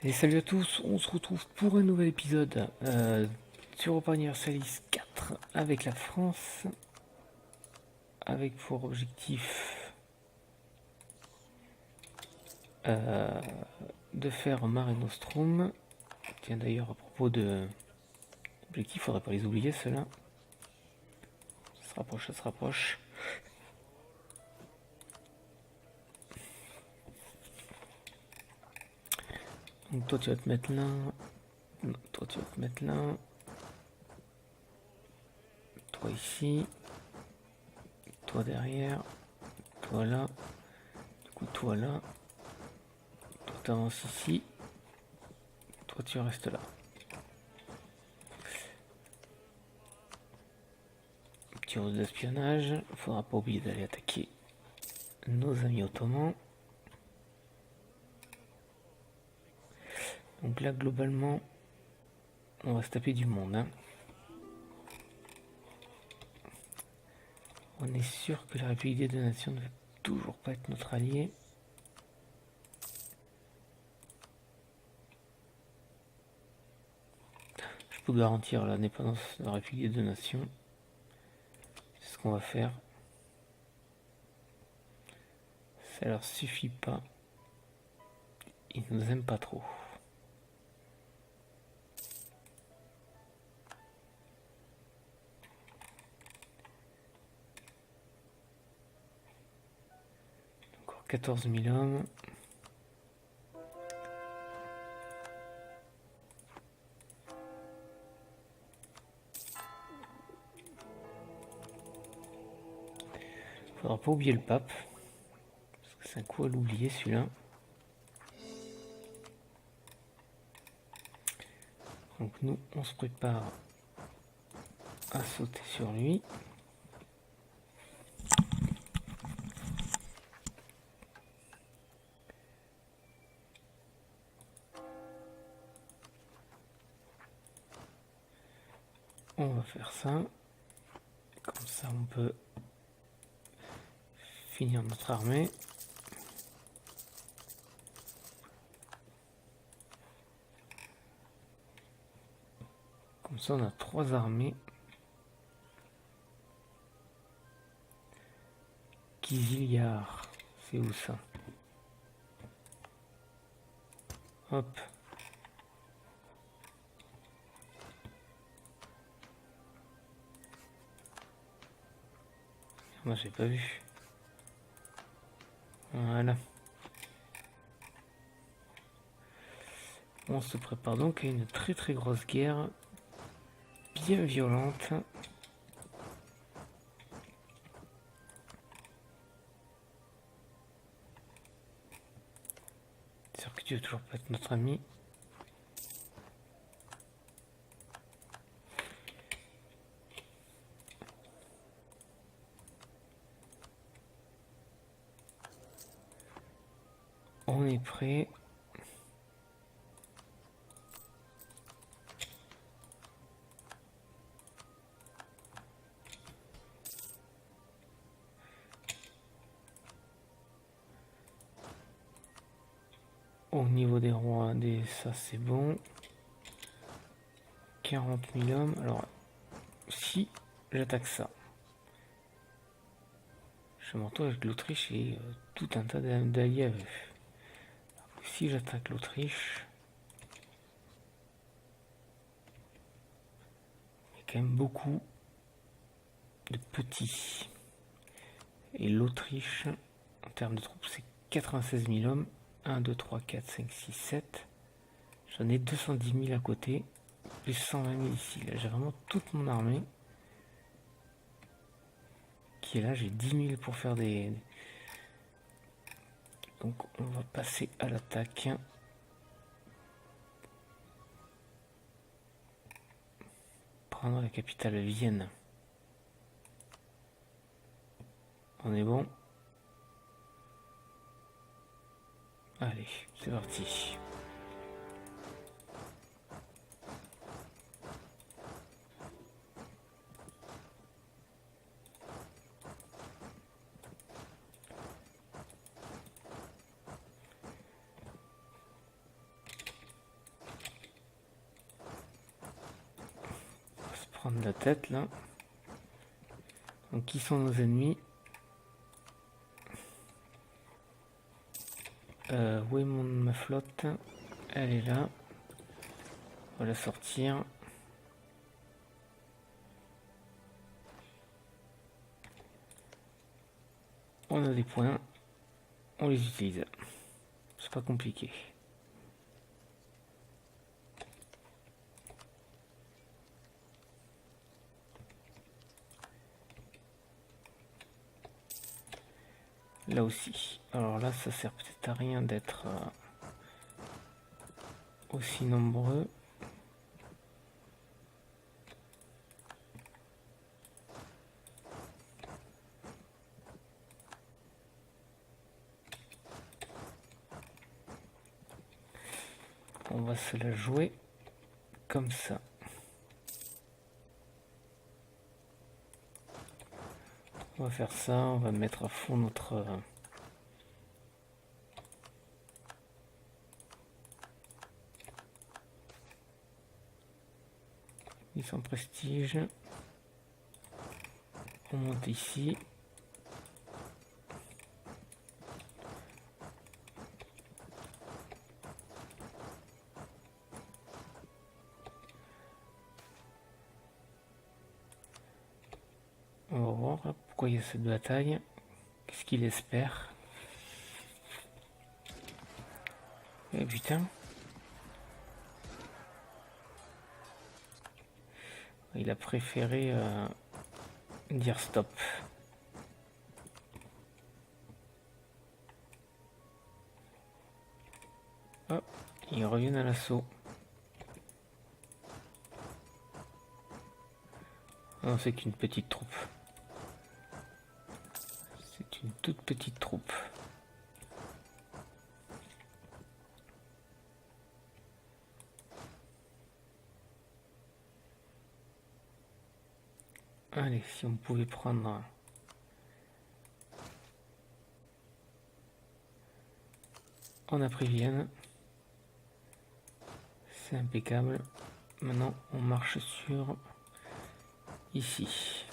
Et salut à tous, on se retrouve pour un nouvel épisode sur Europa Universalis 4 avec la France, avec pour objectif de faire Mare Nostrum. Tiens d'ailleurs à propos de objectifs, faudrait pas les oublier ceux-là. Ça se rapproche, ça se rapproche. Donc toi tu vas te mettre là, non, toi tu vas te mettre là, toi ici, toi derrière, toi là, du coup toi là, toi t'avances ici, toi tu restes là. Petit ruse d'espionnage, il faudra pas oublier d'aller attaquer nos amis ottomans. Donc là globalement on va se taper du monde, hein. On est sûr que la République des deux Nations ne va toujours pas être notre allié. Je peux garantir l'indépendance de la République des deux Nations. C'est ce qu'on va faire. Ça leur suffit pas. Ils nous aiment pas trop. Encore 14 000 hommes. Faudra pas oublier le pape. Parce que c'est un coup à l'oublier celui-là. Donc nous on se prépare à sauter sur lui. On va faire ça. Comme ça on peut finir notre armée. Comme ça on a 3 armées. Kiziliar, c'est où ça? Hop. Moi j'ai pas vu. Voilà. On se prépare donc à une très très grosse guerre, bien violente. C'est sûr que tu veux toujours pas être notre ami. On est prêt. Au niveau des rois, ça c'est bon. 40 000 hommes. Alors, si j'attaque ça, je me retrouve avec l'Autriche et tout un tas d'alliés avec. Si j'attaque l'Autriche, il y a quand même beaucoup de petits. Et l'Autriche, en termes de troupes, c'est 96 000 hommes. 1, 2, 3, 4, 5, 6, 7. J'en ai 210 000 à côté. Plus 120 000 ici. Là, j'ai vraiment toute mon armée qui est là. J'ai 10 000 pour faire des... Donc, on va passer à l'attaque. Prendre la capitale Vienne. On est bon. Allez, c'est parti. prendre la tête là. Donc qui sont nos ennemis? Où est ma flotte? Elle est là. On va la sortir. On a des points. On les utilise. C'est pas compliqué. Là aussi. Alors là, ça sert peut-être à rien d'être aussi nombreux. On va se la jouer comme ça. On va faire ça, on va mettre à fond notre... Ils sont prestige. On monte ici. On va voir pourquoi il y a cette bataille. Qu'est-ce qu'il espère? Eh putain. Il a préféré dire stop. Oh, ils reviennent à l'assaut. Non, c'est qu'une petite troupe. C'est une toute petite troupe. Allez, si on pouvait prendre... On a pris Vienne. C'est impeccable. Maintenant, on marche sur... ici.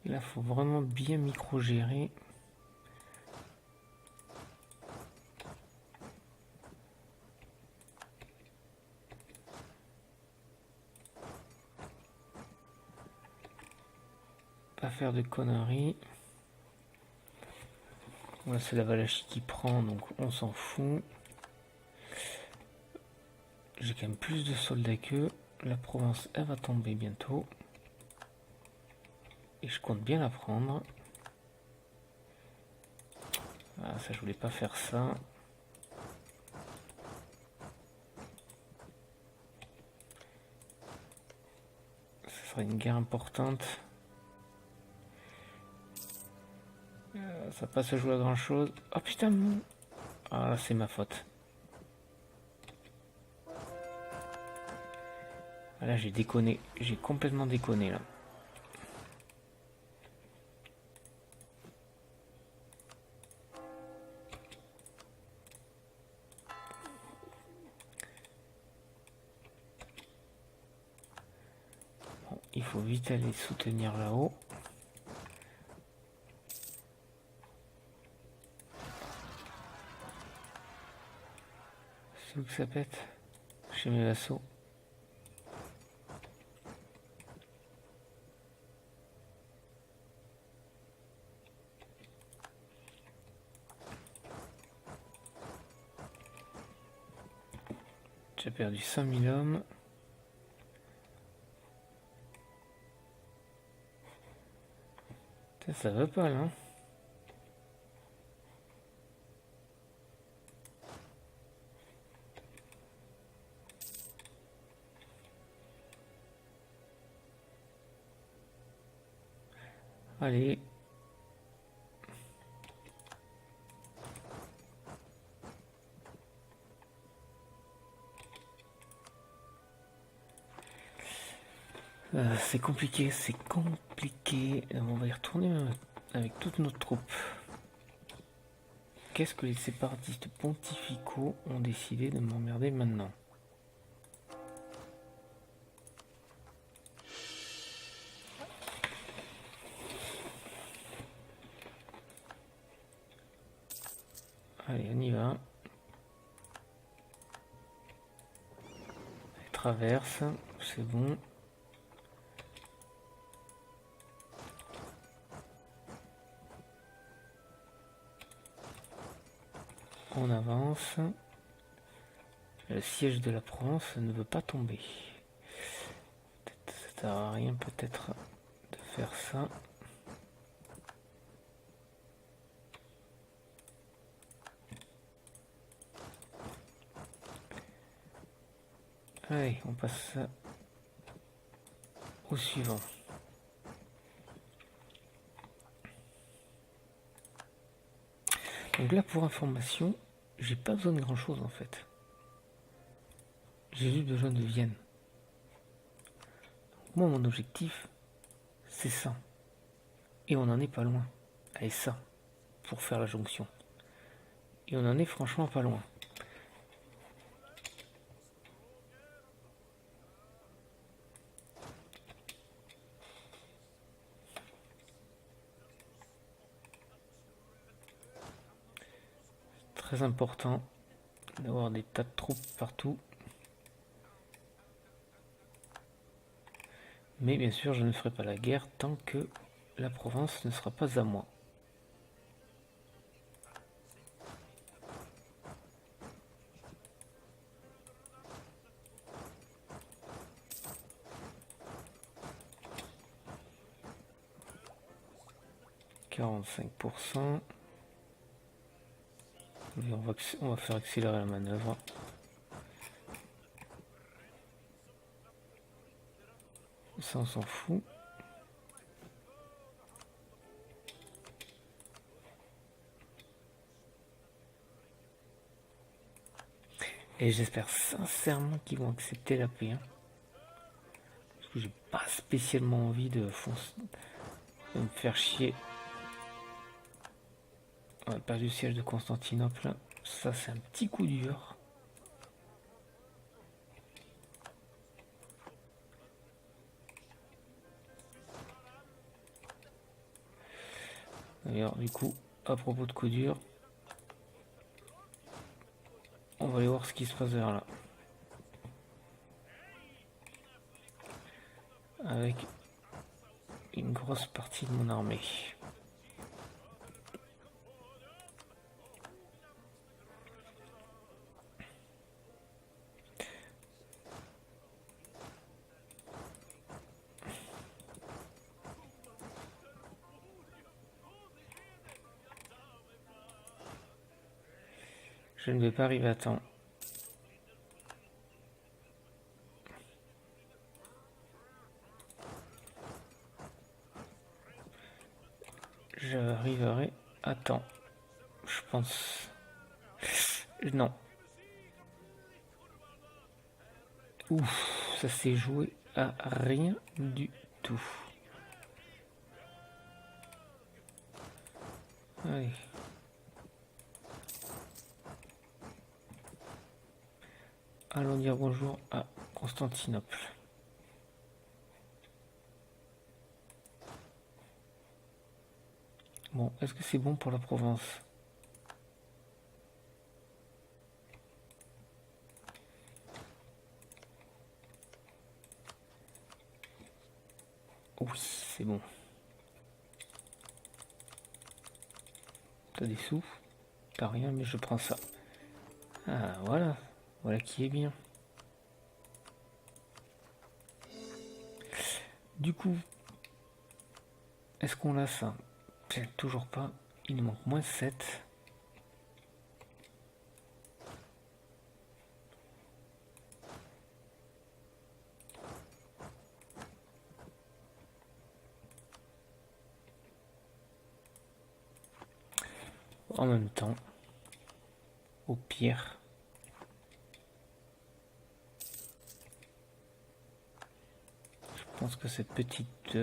Là, il faut vraiment bien micro-gérer. Pas faire de conneries. Là, c'est la Valachie qui prend, donc on s'en fout. J'ai quand même plus de soldats qu'eux. La Provence, elle va tomber bientôt. Et je compte bien la prendre. Ah, ça, je voulais pas faire ça. Ce sera une guerre importante. Ça va pas se jouer à grand chose. Oh putain! Ah, c'est ma faute. Ah, là, j'ai déconné. J'ai complètement déconné, là. Bon, il faut vite aller soutenir là-haut. C'est où que ça pète? Chez mes vassaux. J'ai perdu 5000 hommes. Ça veut pas là. Allez. C'est compliqué, c'est compliqué. On va y retourner avec toutes nos troupes. Qu'est-ce que les séparatistes pontificaux ont décidé de m'emmerder maintenant? Allez, on y va. Elle traverse, c'est bon. On avance. Le siège de la Provence ne veut pas tomber. Ça sert à rien peut-être de faire ça. Allez, on passe au suivant. Donc là, pour information, j'ai pas besoin de grand chose en fait. J'ai juste besoin de Vienne. Donc, moi, mon objectif, c'est ça. Et on en est pas loin. Allez, ça, pour faire la jonction. Et on en est franchement pas loin. Très important d'avoir des tas de troupes partout. Mais bien sûr, je ne ferai pas la guerre tant que la Provence ne sera pas à moi. « 45%. On va faire accélérer la manœuvre. Ça, on s'en fout. Et j'espère sincèrement qu'ils vont accepter la paix. Parce que j'ai pas spécialement envie de me faire chier. On a perdu le siège de Constantinople. Ça, c'est un petit coup dur. D'ailleurs, du coup, à propos de coup dur, on va aller voir ce qui se passe vers là. Avec une grosse partie de mon armée. Je ne vais pas arriver à temps. J'arriverai à temps. Je pense. Non. Ouf, ça s'est joué à rien du tout. Allez. Allons dire bonjour à Constantinople. Bon, est-ce que c'est bon pour la Provence? Oui, c'est bon. T'as des sous? T'as rien, mais je prends ça. Ah, voilà. Voilà qui est bien. Du coup, est-ce qu'on l'a ça? Toujours pas. Il nous manque moins 7. En même temps, au pire, je pense que cette petite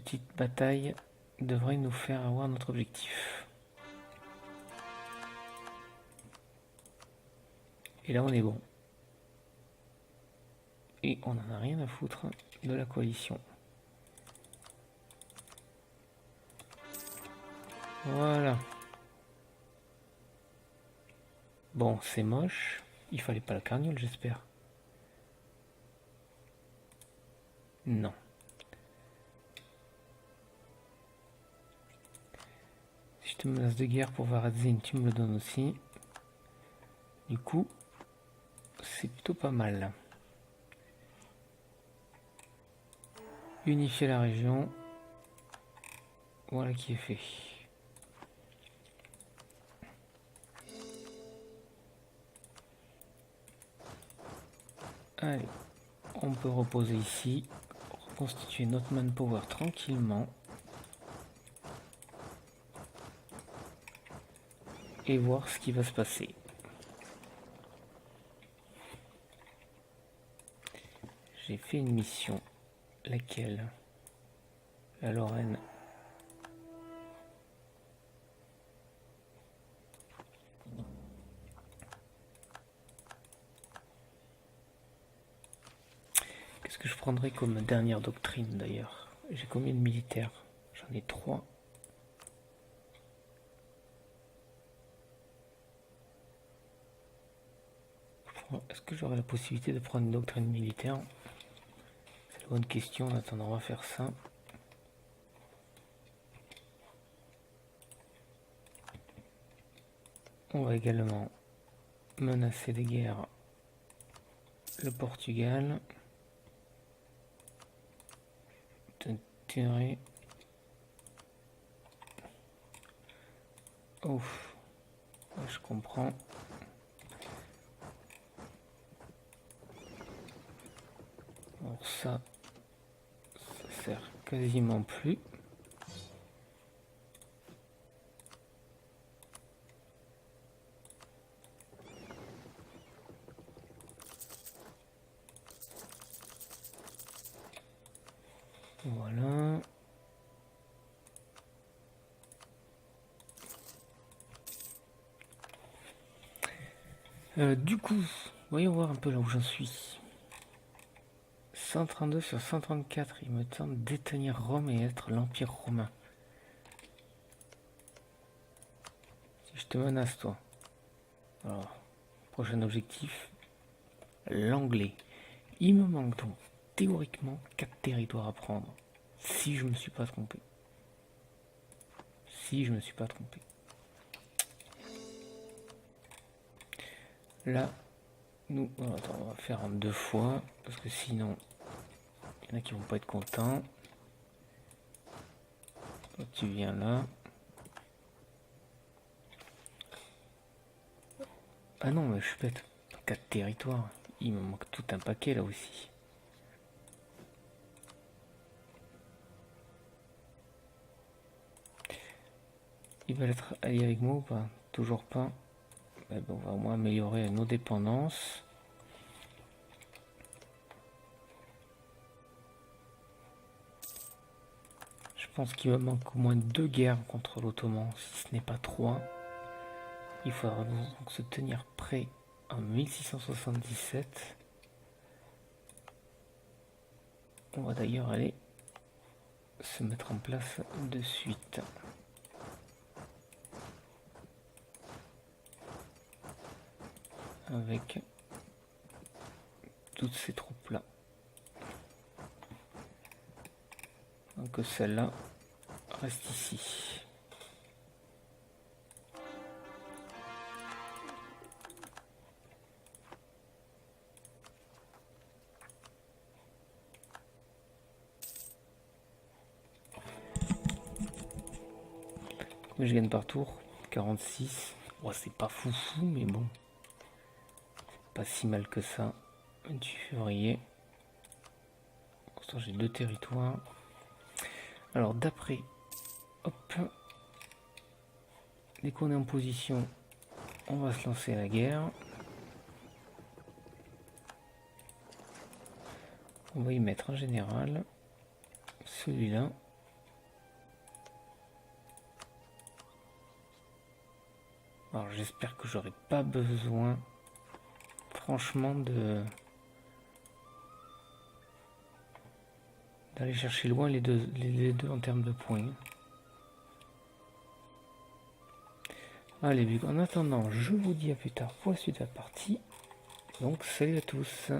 petite bataille devrait nous faire avoir notre objectif. Et là on est bon. Et on n'en a rien à foutre de la coalition. Voilà. Bon, c'est moche. Il fallait pas la carniole, j'espère. Non. Si je te menace de guerre pour Varazine, tu me le donnes aussi. Du coup, c'est plutôt pas mal. Unifier la région. Voilà qui est fait. Allez, on peut reposer ici, reconstituer notre manpower tranquillement et voir ce qui va se passer. J'ai fait une mission, laquelle la Lorraine. Qu'est-ce que je prendrais comme dernière doctrine d'ailleurs? J'ai combien de militaires? J'en ai 3. Est-ce que j'aurai la possibilité de prendre une doctrine militaire? C'est la bonne question. En attendant, on va faire ça. On va également menacer de guerre le Portugal. Ouf, je comprends. Alors ça sert quasiment plus. Voilà. Du coup, voyons voir un peu là où j'en suis. 132 sur 134, il me tente de détenir Rome et être l'Empire romain. Si je te menace, toi. Alors, prochain objectif, l'anglais. Il me manque donc théoriquement 4 territoires à prendre. Si je me suis pas trompé. Si je me suis pas trompé. Là, nous, attends, on va faire en 2 fois, parce que sinon, il y en a qui vont pas être contents. Toi, tu viens là. Ah non, mais je suis bête. 4 territoires. Il me manque tout un paquet là aussi. Ils veulent être alliés avec moi ou pas? Toujours pas. Ben, on va au moins améliorer nos dépendances. Je pense qu'il me manque au moins 2 guerres contre l'Ottoman, si ce n'est pas 3. Il faudra donc se tenir prêt en 1677. On va d'ailleurs aller se mettre en place de suite. Avec toutes ces troupes là. Donc celle-là reste ici. Je gagne par tour 46. Oh, c'est pas foufou, mais bon, pas si mal que ça. 28 février. Pourtant j'ai 2 territoires. Alors d'après, hop, dès qu'on est en position, on va se lancer à la guerre. On va y mettre en général celui-là. Alors j'espère que j'aurai pas besoin, franchement, d'aller chercher loin les deux en termes de points. Allez, en attendant, je vous dis à plus tard pour la suite de la partie. Donc salut à tous.